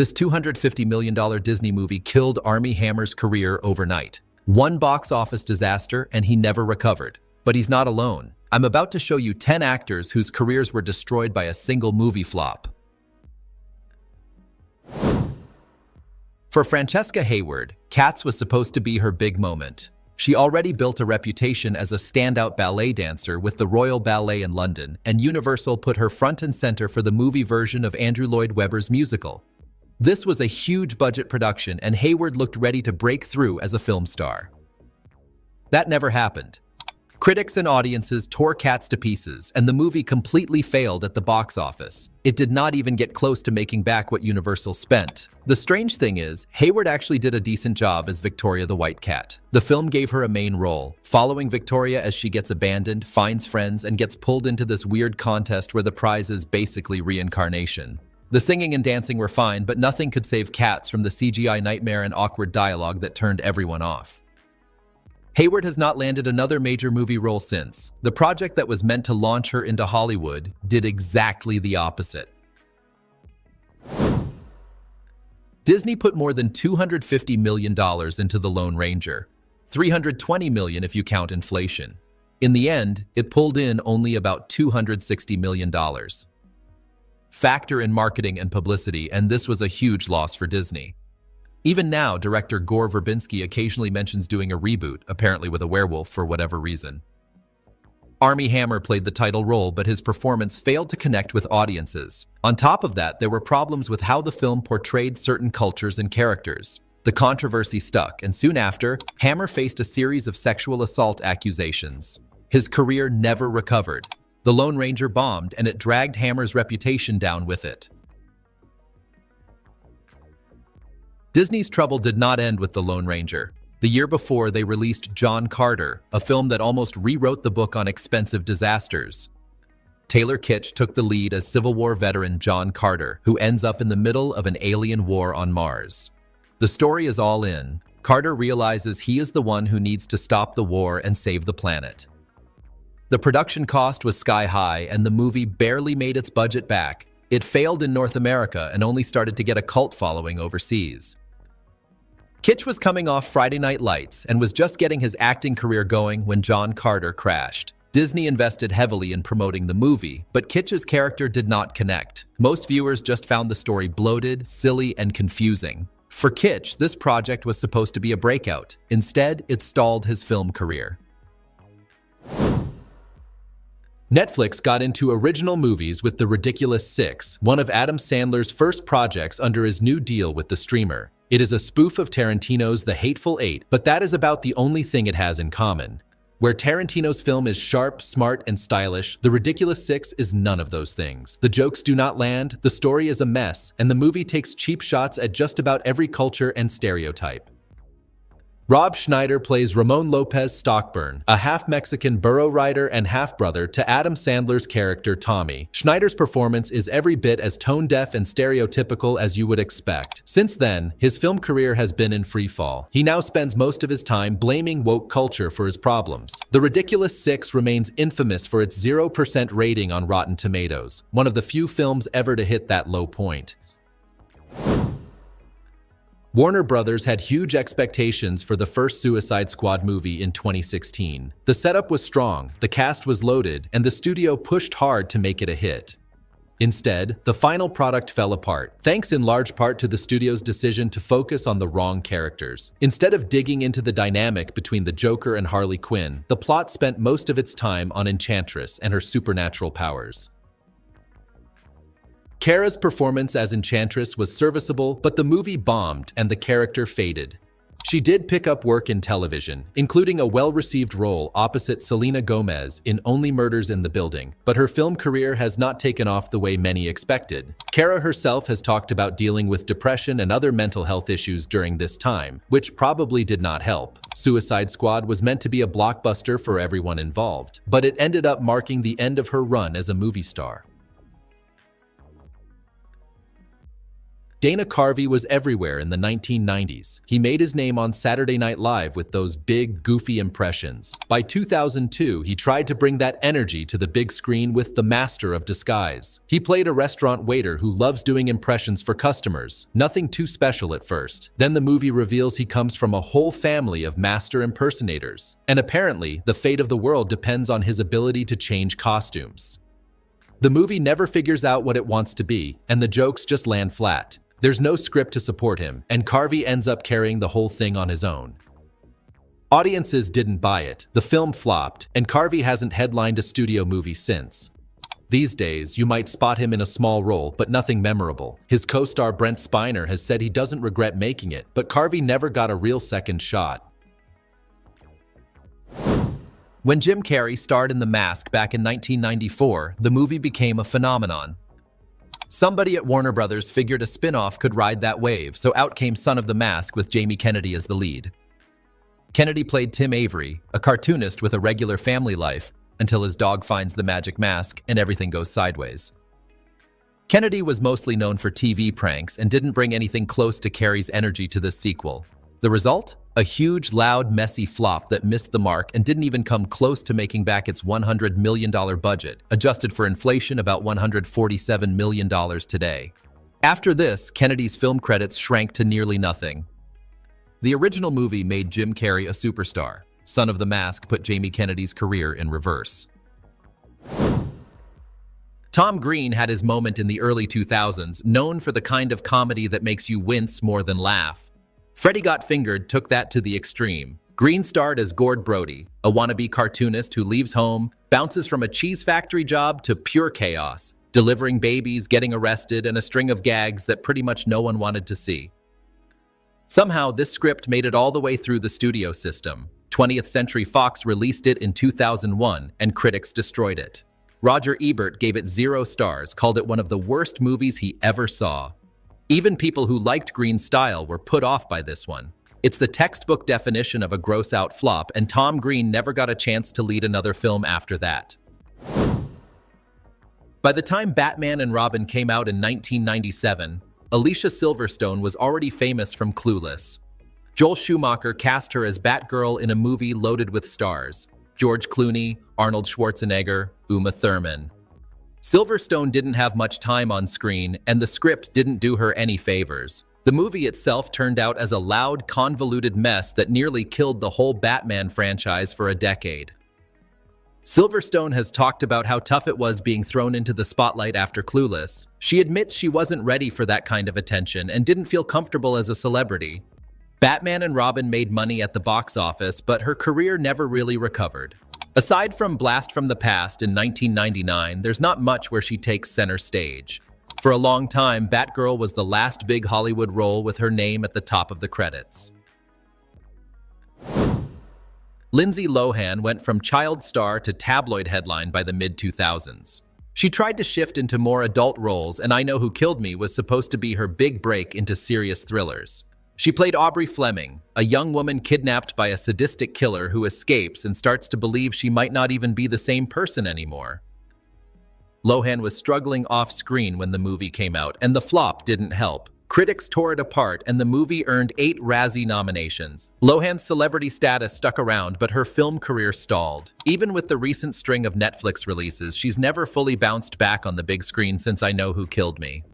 This $250 million Disney movie killed Armie Hammer's career overnight. One box office disaster, and he never recovered. But he's not alone. I'm about to show you 10 actors whose careers were destroyed by a single movie flop. For Francesca Hayward, Cats was supposed to be her big moment. She already built a reputation as a standout ballet dancer with the Royal Ballet in London, and Universal put her front and center for the movie version of Andrew Lloyd Webber's musical. This was a huge budget production, and Hayward looked ready to break through as a film star. That never happened. Critics and audiences tore Cats to pieces, and the movie completely failed at the box office. It did not even get close to making back what Universal spent. The strange thing is, Hayward actually did a decent job as Victoria the White Cat. The film gave her a main role, following Victoria as she gets abandoned, finds friends, and gets pulled into this weird contest where the prize is basically reincarnation. The singing and dancing were fine, but nothing could save Cats from the CGI nightmare and awkward dialogue that turned everyone off. Hayward has not landed another major movie role since. The project that was meant to launch her into Hollywood did exactly the opposite. Disney put more than $250 million into The Lone Ranger, $320 million if you count inflation. In the end, it pulled in only about $260 million. Factor in marketing and publicity, and this was a huge loss for Disney. Even now, director Gore Verbinski occasionally mentions doing a reboot, apparently with a werewolf for whatever reason. Armie Hammer played the title role, but his performance failed to connect with audiences. On top of that, there were problems with how the film portrayed certain cultures and characters. The controversy stuck, and soon after, Hammer faced a series of sexual assault accusations. His career never recovered. The Lone Ranger bombed, and it dragged Hammer's reputation down with it. Disney's trouble did not end with The Lone Ranger. The year before, they released John Carter, a film that almost rewrote the book on expensive disasters. Taylor Kitsch took the lead as Civil War veteran John Carter, who ends up in the middle of an alien war on Mars. The story is all in. Carter realizes he is the one who needs to stop the war and save the planet. The production cost was sky high, and the movie barely made its budget back. It failed in North America and only started to get a cult following overseas. Kitsch was coming off Friday Night Lights and was just getting his acting career going when John Carter crashed. Disney invested heavily in promoting the movie, but Kitsch's character did not connect. Most viewers just found the story bloated, silly, and confusing. For Kitsch, this project was supposed to be a breakout. Instead, it stalled his film career. Netflix got into original movies with The Ridiculous Six, one of Adam Sandler's first projects under his new deal with the streamer. It is a spoof of Tarantino's The Hateful Eight, but that is about the only thing it has in common. Where Tarantino's film is sharp, smart, and stylish, The Ridiculous Six is none of those things. The jokes do not land, the story is a mess, and the movie takes cheap shots at just about every culture and stereotype. Rob Schneider plays Ramon Lopez Stockburn, a half-Mexican burro rider and half-brother to Adam Sandler's character Tommy. Schneider's performance is every bit as tone-deaf and stereotypical as you would expect. Since then, his film career has been in free fall. He now spends most of his time blaming woke culture for his problems. The Ridiculous Six remains infamous for its 0% rating on Rotten Tomatoes, one of the few films ever to hit that low point. Warner Brothers had huge expectations for the first Suicide Squad movie in 2016. The setup was strong, the cast was loaded, and the studio pushed hard to make it a hit. Instead, the final product fell apart, thanks in large part to the studio's decision to focus on the wrong characters. Instead of digging into the dynamic between the Joker and Harley Quinn, the plot spent most of its time on Enchantress and her supernatural powers. Cara's performance as Enchantress was serviceable, but the movie bombed and the character faded. She did pick up work in television, including a well-received role opposite Selena Gomez in Only Murders in the Building, but her film career has not taken off the way many expected. Cara herself has talked about dealing with depression and other mental health issues during this time, which probably did not help. Suicide Squad was meant to be a blockbuster for everyone involved, but it ended up marking the end of her run as a movie star. Dana Carvey was everywhere in the 1990s. He made his name on Saturday Night Live with those big, goofy impressions. By 2002, he tried to bring that energy to the big screen with The Master of Disguise. He played a restaurant waiter who loves doing impressions for customers. Nothing too special at first. Then the movie reveals he comes from a whole family of master impersonators. And apparently, the fate of the world depends on his ability to change costumes. The movie never figures out what it wants to be, and the jokes just land flat. There's no script to support him, and Carvey ends up carrying the whole thing on his own. Audiences didn't buy it, the film flopped, and Carvey hasn't headlined a studio movie since. These days, you might spot him in a small role, but nothing memorable. His co-star Brent Spiner has said he doesn't regret making it, but Carvey never got a real second shot. When Jim Carrey starred in The Mask back in 1994, the movie became a phenomenon. Somebody at Warner Brothers figured a spin-off could ride that wave, so out came Son of the Mask with Jamie Kennedy as the lead. Kennedy played Tim Avery, a cartoonist with a regular family life, until his dog finds the magic mask and everything goes sideways. Kennedy was mostly known for TV pranks and didn't bring anything close to Carrey's energy to this sequel. The result? A huge, loud, messy flop that missed the mark and didn't even come close to making back its $100 million budget, adjusted for inflation about $147 million today. After this, Kennedy's film credits shrank to nearly nothing. The original movie made Jim Carrey a superstar. Son of the Mask put Jamie Kennedy's career in reverse. Tom Green had his moment in the early 2000s, known for the kind of comedy that makes you wince more than laugh. Freddy Got Fingered took that to the extreme. Green starred as Gord Brody, a wannabe cartoonist who leaves home, bounces from a cheese factory job to pure chaos, delivering babies, getting arrested, and a string of gags that pretty much no one wanted to see. Somehow, this script made it all the way through the studio system. 20th Century Fox released it in 2001, and critics destroyed it. Roger Ebert gave it 0 stars, called it one of the worst movies he ever saw. Even people who liked Green's style were put off by this one. It's the textbook definition of a gross-out flop, and Tom Green never got a chance to lead another film after that. By the time Batman and Robin came out in 1997, Alicia Silverstone was already famous from Clueless. Joel Schumacher cast her as Batgirl in a movie loaded with stars: George Clooney, Arnold Schwarzenegger, Uma Thurman. Silverstone didn't have much time on screen, and the script didn't do her any favors. The movie itself turned out as a loud, convoluted mess that nearly killed the whole Batman franchise for a decade. Silverstone has talked about how tough it was being thrown into the spotlight after Clueless. She admits she wasn't ready for that kind of attention and didn't feel comfortable as a celebrity. Batman and Robin made money at the box office, but her career never really recovered. Aside from Blast from the Past in 1999, there's not much where she takes center stage. For a long time, Batgirl was the last big Hollywood role with her name at the top of the credits. Lindsay Lohan went from child star to tabloid headline by the mid-2000s. She tried to shift into more adult roles, and I Know Who Killed Me was supposed to be her big break into serious thrillers. She played Aubrey Fleming, a young woman kidnapped by a sadistic killer who escapes and starts to believe she might not even be the same person anymore. Lohan was struggling off-screen when the movie came out, and the flop didn't help. Critics tore it apart, and the movie earned 8 Razzie nominations. Lohan's celebrity status stuck around, but her film career stalled. Even with the recent string of Netflix releases, she's never fully bounced back on the big screen since I Know Who Killed Me.